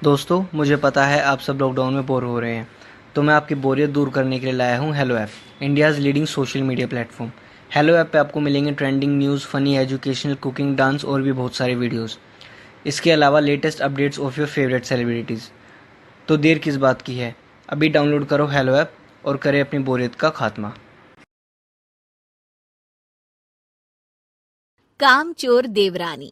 दोस्तों, मुझे पता है आप सब लॉकडाउन में बोर हो रहे हैं, तो मैं आपकी बोरियत दूर करने के लिए लाया हूँ hello app, India's leading social media platform. Hello app पे आपको मिलेंगे trending news, funny, educational, cooking, dance और भी बहुत सारे वीडियोस। इसके अलावा latest updates of your favourite celebrities. तो देर किस बात की है, अभी डाउनलोड करो हेलो ऐप और करें अपनी बोरियत का खात्मा। कामचोर देवरानी।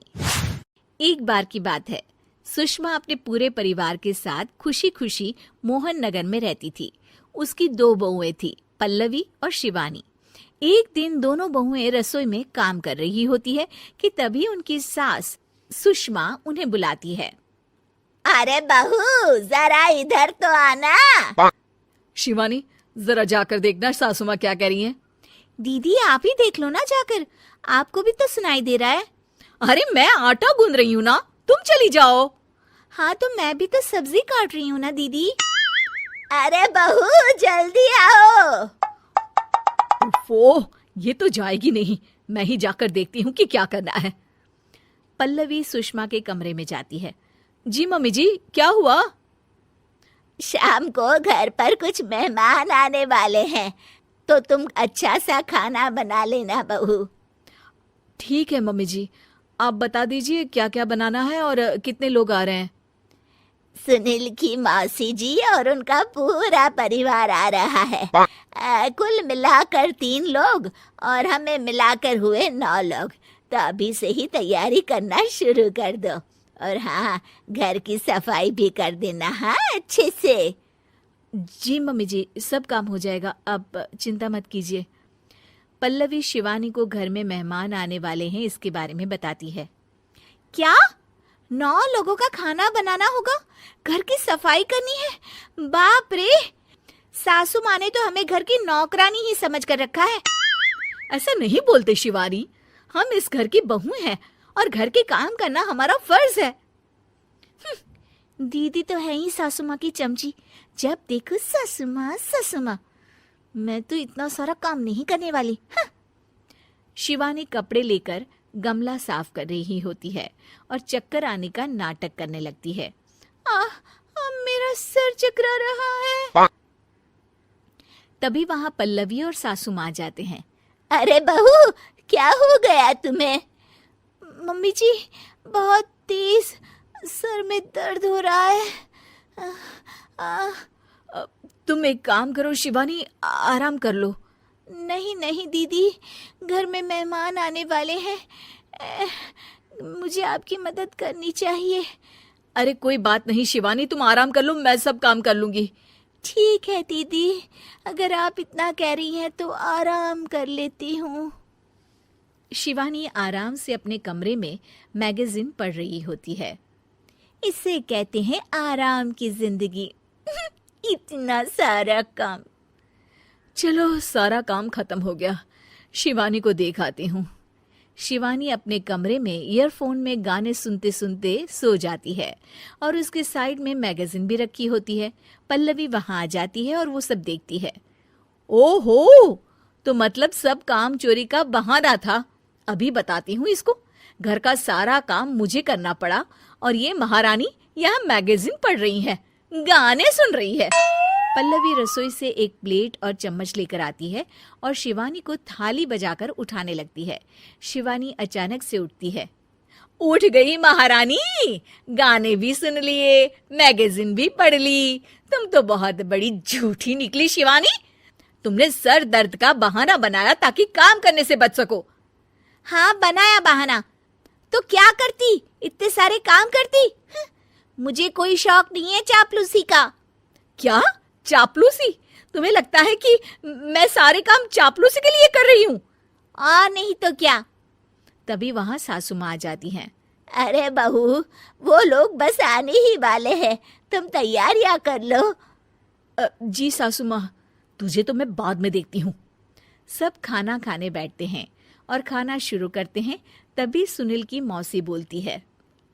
एक बार की बात है, सुषमा अपने पूरे परिवार के साथ खुशी खुशी मोहन नगर में रहती थी। उसकी दो बहुएं थी, पल्लवी और शिवानी। एक दिन दोनों बहुएं रसोई में काम कर रही होती है कि तभी उनकी सास सुषमा उन्हें बुलाती है। अरे बहू, जरा इधर तो आना। शिवानी, जरा जाकर देखना सासू माँ क्या कह रही हैं। दीदी आप ही देख लो ना जाकर, आपको भी तो सुनाई दे रहा है। अरे मैं आटा गूंद रही हूँ ना, तुम चली जाओ। हाँ तो मैं भी तो सब्जी काट रही हूँ ना दीदी। अरे बहू जल्दी आओ। ओह, ये तो जाएगी नहीं। मैं ही जाकर देखती हूँ कि क्या करना है। पल्लवी सुषमा के कमरे में जाती है। जी मम्मी जी, क्या हुआ? शाम को घर पर कुछ मेहमान आने वाले हैं, तो तुम अच्छा सा खाना बना लेना बहू। ठीक है मम्मी जी, आप बता दीजिए क्या क्या बनाना है और कितने लोग आ रहे हैं। सुनील की मौसी जी और उनका पूरा परिवार आ रहा है। कुल मिलाकर 3 लोग और हमें मिलाकर हुए 9 लोग। तो अभी से ही तैयारी करना शुरू कर दो। और हाँ, घर की सफाई भी कर देना, हाँ अच्छे से। जी मम्मी जी, सब काम हो जाएगा, आप चिंता मत कीजिए। पल्लवी शिवानी को घर में मेहमान आने वाले हैं इसके बारे में बताती है। क्या 9 लोगों का खाना बनाना होगा, घर की सफाई करनी है? बाप रे, सासू माँ ने तो हमें घर की नौकरानी ही समझ कर रखा है। ऐसा नहीं बोलते शिवानी, हम इस घर की बहू हैं और घर के काम करना हमारा फर्ज है। दीदी तो है ही सासू माँ की चमची, जब देखो सासू माँ सासू माँ। मैं तो इतना सारा काम नहीं करने वाली। शिवानी कपड़े लेकर गमला साफ कर रही होती है और चक्कर आने का नाटक करने लगती है। मेरा सर चकरा रहा है। तभी वहां पल्लवी और सासू माँ जाते हैं। अरे बहू, क्या हो गया तुम्हें? मम्मी जी, बहुत तेज सर में दर्द हो रहा है। तुम एक काम करो शिवानी, आराम कर लो। नहीं नहीं दीदी, घर में मेहमान आने वाले हैं, मुझे आपकी मदद करनी चाहिए। अरे कोई बात नहीं शिवानी, तुम आराम कर लो, मैं सब काम कर लूंगी। ठीक है दीदी, अगर आप इतना कह रही हैं तो आराम कर लेती हूँ। शिवानी आराम से अपने कमरे में मैगजीन पढ़ रही होती है। इसे कहते हैं आराम की जिंदगी। इतना सारा काम। चलो, सारा काम खत्म हो गया, शिवानी को देख आती हूँ। शिवानी अपने कमरे में ईयरफोन में गाने सुनते सुनते सो जाती है और उसके साइड में मैगजीन भी रखी होती है। पल्लवी वहां आ जाती है और वो सब देखती है। ओहो, तो मतलब सब काम चोरी का बहाना था। अभी बताती हूँ इसको। घर का सारा काम मुझे करना पड़ा और ये महारानी यहाँ मैगजीन पढ़ रही है, गाने सुन रही है। पल्लवी रसोई से एक प्लेट और चम्मच लेकर आती है और शिवानी को थाली बजाकर उठाने लगती है। शिवानी अचानक से उठती है। उठ गई महारानी, गाने भी सुन लिए, मैगजीन भी पढ़ ली। तुम तो बहुत बड़ी झूठी निकली शिवानी। तुमने सर दर्द का बहाना बनाया ताकि काम करने से बच सको। हाँ बनाया बहाना, तो क्या करती, इतने सारे काम करती। मुझे कोई शौक नहीं है चापलूसी का। क्या चापलूसी? तुम्हें लगता है कि मैं सारे काम चापलूसी के लिए कर रही हूँ? और नहीं तो क्या। तभी वहां सासू माँ आ जाती हैं। अरे बहू, वो लोग बस आने ही वाले हैं, तुम तैयारियां कर लो। जी सासू माँ, तुझे तो मैं बाद में देखती हूँ। सब खाना खाने बैठते हैं और खाना शुरू करते हैं। तभी सुनील की मौसी बोलती है।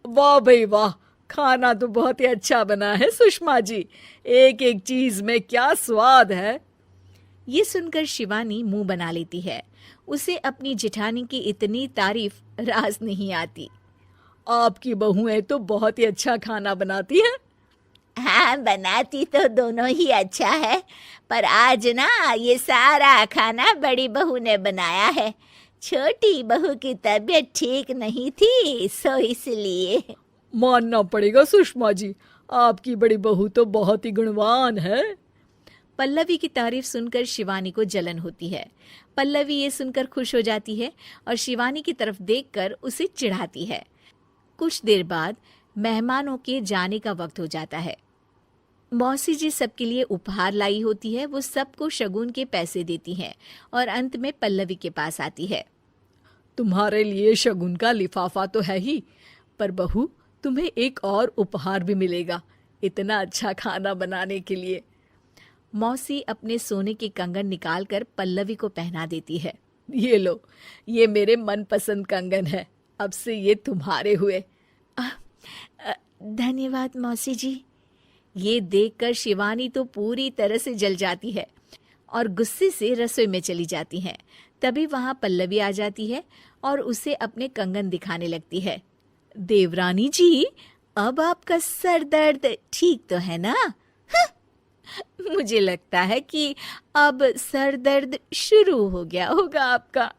वाह भाई वाह, खाना तो बहुत ही अच्छा बना है सुषमा जी, एक एक चीज में क्या स्वाद है। ये सुनकर शिवानी मुंह बना लेती है। उसे अपनी जेठानी की इतनी तारीफ रास नहीं आती। आपकी बहुएं तो बहुत ही अच्छा खाना बनाती हैं। हाँ, बनाती तो दोनों ही अच्छा है, पर आज ना ये सारा खाना बड़ी बहू ने बनाया है। छोटी बहू की तबीयत ठीक नहीं थी, सो इसलिए। मानना पड़ेगा सुषमा जी, आपकी बड़ी बहू तो बहुत ही गुणवान है। पल्लवी की तारीफ सुनकर शिवानी को जलन होती है। पल्लवी ये सुनकर खुश हो जाती है और शिवानी की तरफ देखकर उसे चिढ़ाती है। कुछ देर बाद मेहमानों के जाने का वक्त हो जाता है। मौसी जी सबके लिए उपहार लाई होती है। वो सबको शगुन के पैसे देती हैं और अंत में पल्लवी के पास आती है। तुम्हारे लिए शगुन का लिफाफा तो है ही, पर बहू तुम्हें एक और उपहार भी मिलेगा इतना अच्छा खाना बनाने के लिए। मौसी अपने सोने के कंगन निकालकर पल्लवी को पहना देती है। ये लो, ये मेरे मनपसंद कंगन है, अब से ये तुम्हारे हुए। धन्यवाद मौसी जी। ये देखकर शिवानी तो पूरी तरह से जल जाती है और गुस्से से रसोई में चली जाती है। तभी वहां पल्लवी आ जाती है और उसे अपने कंगन दिखाने लगती है। देवरानी जी, अब आपका सर दर्द ठीक तो है ना? मुझे लगता है कि अब सर दर्द शुरू हो गया होगा आपका।